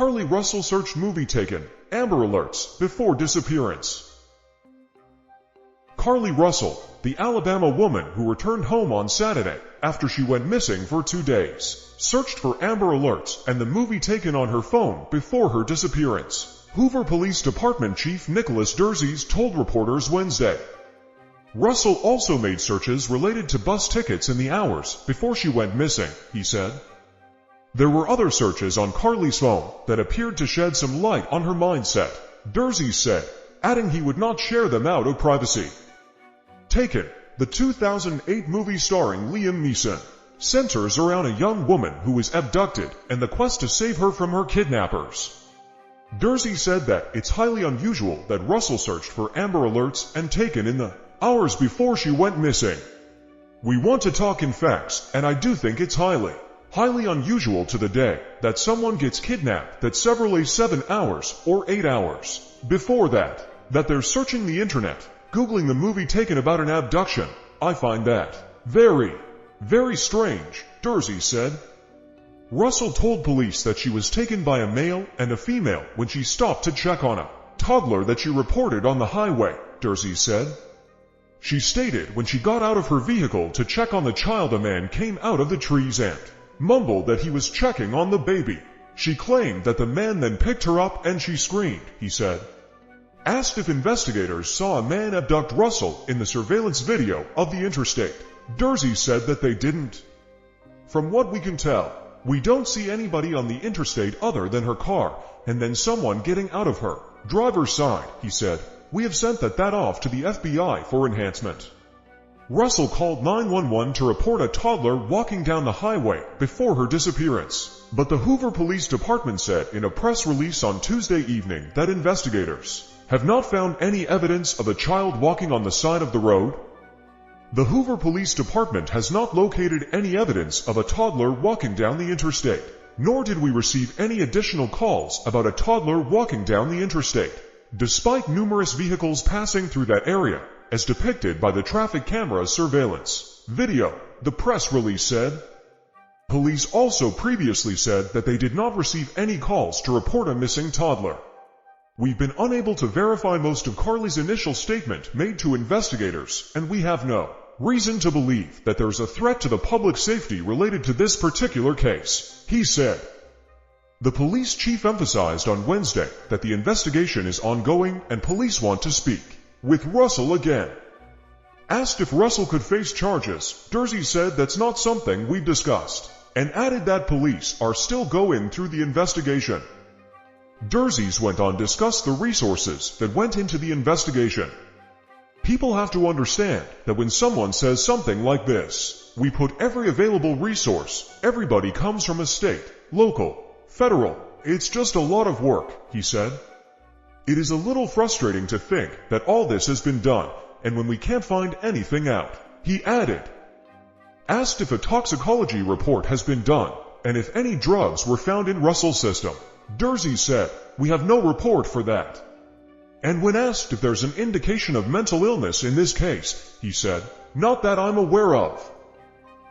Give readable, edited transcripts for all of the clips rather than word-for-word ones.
Carlee Russell searched movie taken, Amber Alerts, before disappearance. Carlee Russell, the Alabama woman who returned home on Saturday after she went missing for 2 days, searched for Amber Alerts and the movie taken on her phone before her disappearance, Hoover Police Department Chief Nicholas Derzies told reporters Wednesday. Russell also made searches related to bus tickets in the hours before she went missing, he said. There were other searches on Carlee's phone that appeared to shed some light on her mindset, Derzies said, adding he would not share them out of privacy. Taken, the 2008 movie starring Liam Neeson, centers around a young woman who was abducted and the quest to save her from her kidnappers. Derzies said that it's highly unusual that Russell searched for Amber Alerts and Taken in the hours before she went missing. We want to talk in facts, and I do think it's highly unusual to the day that someone gets kidnapped that several 7 hours or 8 hours before that they're searching the internet, Googling the movie Taken about an abduction. I find that very, very strange, Derzies said. Russell told police that she was taken by a male and a female when she stopped to check on a toddler that she reported on the highway, Derzies said. She stated when she got out of her vehicle to check on the child, a man came out of the trees and mumbled that he was checking on the baby. She claimed that the man then picked her up and she screamed, he said. Asked if investigators saw a man abduct Russell in the surveillance video of the interstate, Derzies said that they didn't. From what we can tell, we don't see anybody on the interstate other than her car and then someone getting out of her driver's side, he said. We have sent that off to the FBI for enhancement. Russell called 911 to report a toddler walking down the highway before her disappearance, but the Hoover Police Department said in a press release on Tuesday evening that investigators have not found any evidence of a child walking on the side of the road. The Hoover Police Department has not located any evidence of a toddler walking down the interstate, nor did we receive any additional calls about a toddler walking down the interstate, despite numerous vehicles passing through that area, as depicted by the traffic camera surveillance video, the press release said. Police also previously said that they did not receive any calls to report a missing toddler. We've been unable to verify most of Carlee's initial statement made to investigators, and we have no reason to believe that there's a threat to the public safety related to this particular case, he said. The police chief emphasized on Wednesday that the investigation is ongoing and police want to speak with Russell again. Asked if Russell could face charges, Derzies said that's not something we've discussed, and added that police are still going through the investigation. Derzies went on to discuss the resources that went into the investigation. People have to understand that when someone says something like this, we put every available resource. Everybody comes from a state, local, federal. It's just a lot of work, he said. It is a little frustrating to think that all this has been done, and when we can't find anything out, he added. Asked if a toxicology report has been done, and if any drugs were found in Russell's system, Derzies said, we have no report for that. And when asked if there's an indication of mental illness in this case, he said, not that I'm aware of.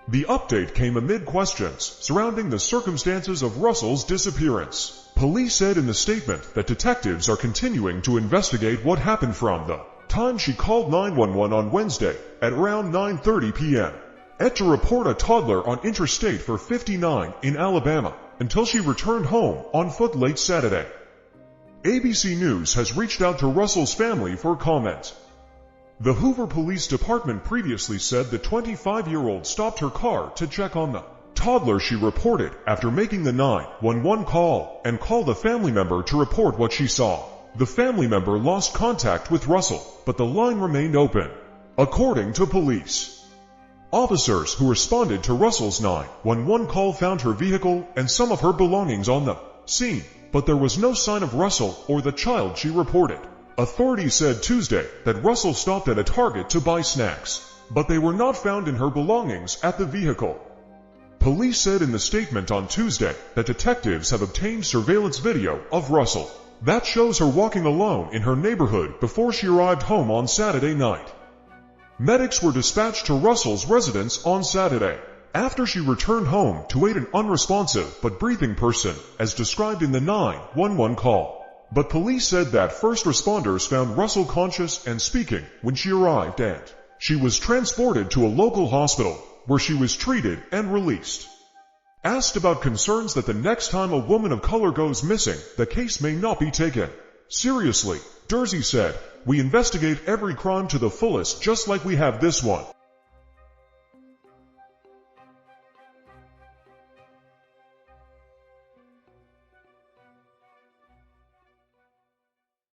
The update came amid questions surrounding the circumstances of Russell's disappearance. Police said in the statement that detectives are continuing to investigate what happened from the time she called 911 on Wednesday at around 9:30 p.m. to report a toddler on Interstate 59 in Alabama until she returned home on foot late Saturday. ABC News has reached out to Russell's family for comment. The Hoover Police Department previously said the 25-year-old stopped her car to check on the toddler she reported after making the 911 call and called a family member to report what she saw. The family member lost contact with Russell, but the line remained open, according to police. Officers who responded to Russell's 911 call found her vehicle and some of her belongings on the scene, but there was no sign of Russell or the child she reported. Authorities said Tuesday that Russell stopped at a Target to buy snacks, but they were not found in her belongings at the vehicle. Police said in the statement on Tuesday that detectives have obtained surveillance video of Russell that shows her walking alone in her neighborhood before she arrived home on Saturday night. Medics were dispatched to Russell's residence on Saturday. after she returned home to aid an unresponsive but breathing person, as described in the 911 call. But police said that first responders found Russell conscious and speaking when she arrived, and she was transported to a local hospital where she was treated and released. Asked about concerns that the next time a woman of color goes missing, the case may not be taken seriously, Dursey said, "We investigate every crime to the fullest, just like we have this one."